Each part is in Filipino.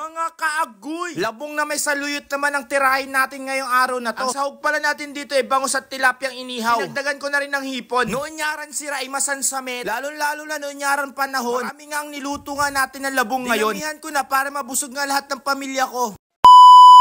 Mga kaagoy! Labong na may saluyot naman ang tirahin natin ngayong araw na to. Ang sahog pala natin dito ay bangus at tilapyang inihaw. Dinagdagan ko na rin ng hipon. Noon yaran sira ay masansamit. Lalo na noon yaran panahon. Marami nga ang niluto nga natin ng labong ngayon. Dinamihan ko na para mabusog nga lahat ng pamilya ko.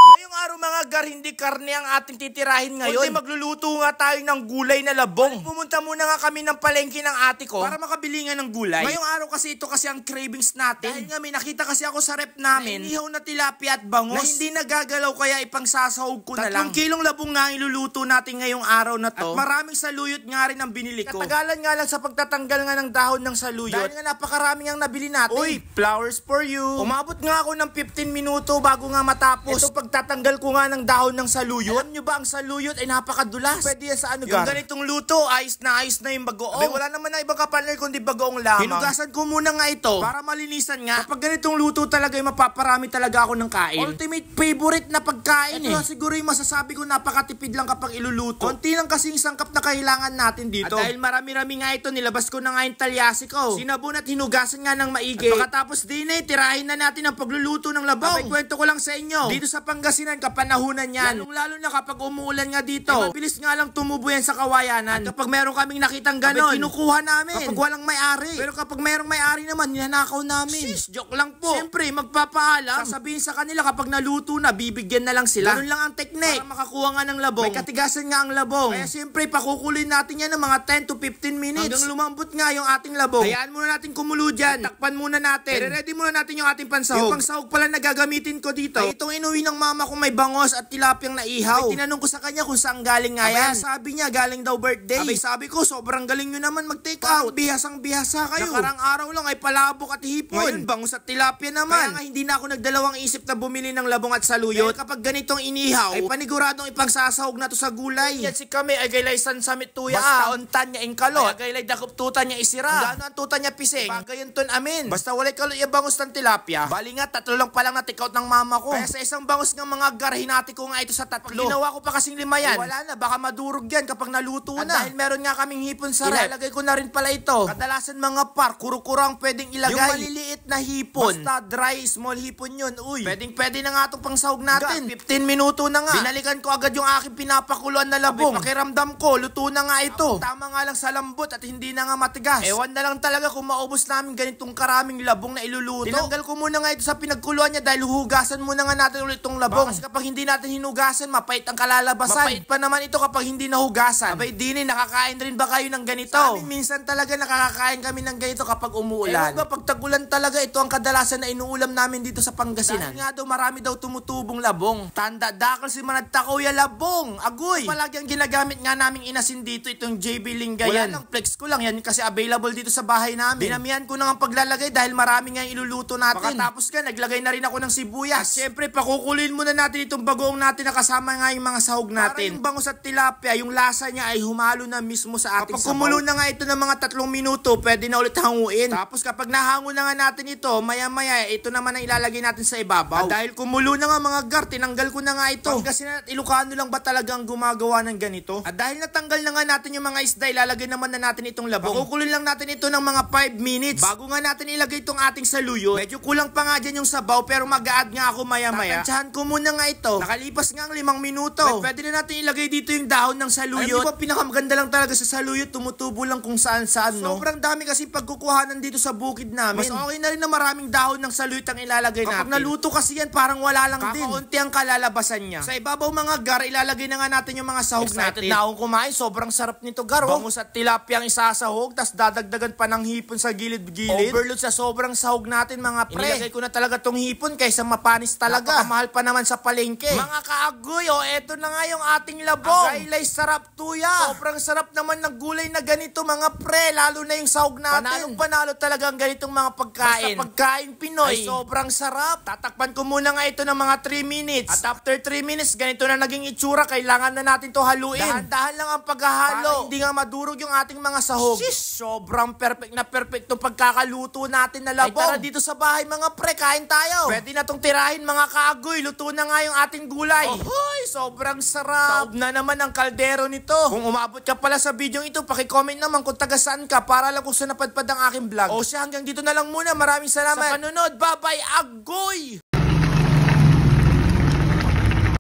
Ngayong araw mga gar, hindi karne ang ating titirahin ngayon. Kundi magluluto nga tayo ng gulay na labong. Pumunta muna nga kami ng palengke ng ate ko para makabili nga ng gulay. Ngayong araw kasi ito kasi ang cravings natin. Dahil nga may nakita kasi ako sa rep namin, inihaw na tilapia at bangus na hindi nagagalaw kaya ipang sasahog ko na lang. 3 kilong labong nga ang iluluto natin ngayong araw na to. At maraming saluyot nga rin ang binili ko. Katagalan nga lang sa pagtatanggal nga ng dahon ng saluyot. Dahil nga napakaraming ang nabili natin. Uy, flowers for you. Umabot nga ako ng 15 minuto bago nga matapos. Ito pagtatanggal ko nga ng dahon ng saluyot. Alam nyo ba ang saluyot ay napakadulas? Pwede yan sa ano yung ganitong luto, ayos na yung bagoong. Abay, wala naman na ibang kapaner kundi bagoong lamang. Hinugasan ko muna nga ito para malinisan nga. Kapag ganitong luto talaga ay mapaparami talaga ako ng kain. Ultimate favorite na pagkain ito siguro yung masasabi ko napakatipid lang kapag iluluto. Konti lang kasing sangkap na kailangan natin dito. At dahil marami-rami nga ito, nilabas ko na nga yung talyasi ko. Sinabon at hinugasan nga ng maigi. At pagkatapos din tirahin na natin ang pagluluto ng labong. Abay, kwento ko lang sa inyo. Dito sa Pangasinan, kapanahunan yan. Lalo na kapag umuulan nga dito. Mabilis nga lang tumubo yan sa kawayanan. At kapag meron kaming nakitang ganon, kinukuha namin. Kapag walang may-ari. Pero kapag merong may-ari naman, ninanakaw namin. Sis, joke lang po. Siyempre, magpapaalam. Sasabihin sa kanila kapag naluto na, bibigyan na lang sila. Ganun lang ang technique. Para makakuha nga ng labong. May katigasan nga ang labong. Kaya siyempre, pakukulin natin yan ng mga 10 to 15 minutes. Hanggang lumambot nga yung ating labong. Hayaan muna natin kumulo dyan. Takpan muna natin. I-ready muna natin yung ating pansahog. Yung pansahog pala na gagamitin ko dito. Ay, itong inuwi ng mama ko may bangos at tilapyang naihaw. Abay, tinanong ko sa kanya kung saan galing nga yan. Sabi niya, galing daw birthday. Abay, sabi ko, sobrang galing nyo naman mag-take out. Bihasang-bihasa kayo. Nakarang araw lang ay palabok at hipon. Ngayon, bangus at tilapia naman. Kaya nga, hindi na ako nagdalawang isip na bumili ng labong at saluyot. Kaya kapag ganitong inihaw, ay paniguradong ipangsasahog na to sa gulay. Yan si kami, ay gaylay sansamit tuya. Basta ontan niya ingkalo. Ay gaylay dakup tuta niya isira. Kung gaano ang tuta niya pising. Bagayon ton amin. Basta walay kalo bangus ng tilapia. Bali nga, 3 lang palang na-take out ng mama ko. Kaya sa isang bangus ng mga garhinati ko nga ito sa 3. Ginawa ko pa kasing 5 yan. Wala na, baka madurog yan kapag naluto na. At dahil meron nga kaming hipon sa rep, ilalagay ko na rin pala ito. Kadalasan mga par, kuro-kuro ang pwedeng ilagay. Yung maliliit na hipon. Basta dry, small hipon yun. Uy, pwede na nga itong pangsahog natin. 15 minuto na nga. Binalikan ko agad yung aking pinapakuluan na labong. Pakiramdam ko, luto na nga ito. Tama nga lang sa lambot at hindi na nga matigas. Ewan na lang talaga kung maubos namin ganitong karaming labong na iluluto. Tinanggal ko muna nga ito sa pinagkuluan niya dahil hugasan muna nga natin ulit itong labong. Kasi kapag hindi natin hinugasan, mapait ang kalalabasan. Mapait pa naman ito kapag hindi nahugasan. Abay, Dini, nakakain rin ba kayo ng ganito? Sa amin, minsan talaga nakakakain kami ng ganito kapag umuulan. Ewan ba, pag tagulan talaga, ito ang kadalasan na inuulam namin dito sa Pangasinan. Dahil nga daw, marami daw tumutubong labong. Tanda, dakal si managtakuya labong. Agoy! Palagi ang ginagamit nga naming inasin dito, itong JB Lingayan. Wala lang, flex ko lang yan kasi available dito sa bahay namin. Dinamihan ko na ang paglalagay dahil marami nga iluluto natin. Pagkatapos ka, naglagay na rin ako ng sibuyas. At syempre, pakukulin muna natin itong bagoong natin na kasama nga yung mga sahog natin. Para yung bangus at tilapia, yung lasa niya ay humalo na mismo sa ating sabaw. Kapag kumulo na nga ito ng mga 3 minuto, pwede na ulit hanguin. Tapos kapag nahango na nga natin ito, maya-maya, ito naman ang ilalagay natin sa ibabaw. At dahil kumulo na nga mga gar, tinanggal ko na nga ito. Pangasinan at Ilocano lang ba talagang gumagawa ng ganito? At dahil natanggal na nga natin yung mga isda, ilalagay naman na natin itong labong. Pakukulin lang natin ito ng mga 5 minutes. Bago nga natin ilagay itong ating saluyot. Medyo kulang pa nga dyan yung sabaw, pero mag-a-add nga ako maya-maya. Tatantsahan ko muna nga ito. Nakalipas nga ang 5 minuto. Pwede na natin ilagay dito yung dahon ng saluyot. Alam niyo ba, pinakamaganda lang talaga sa saluyot, tumutubo lang kung saan-saan, no? Sobrang dami kasi pagkukuhanan dito sa bukid namin. Mas okay na rin na maraming dahon ng saluyot ang ilalagay natin. Kapag naluto kasi yan, parang wala lang din. Kakaunti ang kalalabasan niya. Sa ibabaw mga gar, ilalagay na nga natin yung mga sahog natin. Na akong kumain, sobrang sarap nito gar. Bangus at tilapia ang isasahog, tas dadagdagan pa ng hipon sa gilid-gilid. Overload sa sobrang sahog natin mga pre. Inilagay ko na talaga tong hipon kaysa mapanis talaga. Napakamahal pa naman sa palengke. Mga kaagoy, eto na nga yung ating labong. Agaylay sarap tuya. Sobrang sarap naman ng gulay na ganito mga pre, lalo na yung sahog natin. Panalo talaga ang ganitong mga pagkain. Basta pagkain Pinoy, ay sobrang sarap. Tatakpan ko muna nga ito ng mga 3 minutes. At after 3 minutes, ganito na naging itsura. Kailangan na natin to haluin. Dahan-dahan lang ang paghahalo. Para hindi nga madurog yung ating mga sahog. Sobrang perfect na perfect itong pagkakaluto natin na labong. Ay tara dito sa bahay mga pre, kain tayo. Pwede na tong tirahin mga kaagoy. Luto na nga yung ating gulay. Ohoy, sobrang sarap. Taob na naman ang kaldero nito. Kung umabot ka pala sa video ito, paki-comment naman kung taga saan ka para lang kung saan napadpad ang aking vlog. O siya, hanggang dito na lang muna. Maraming salamat sa panunod. Bye-bye, agoy!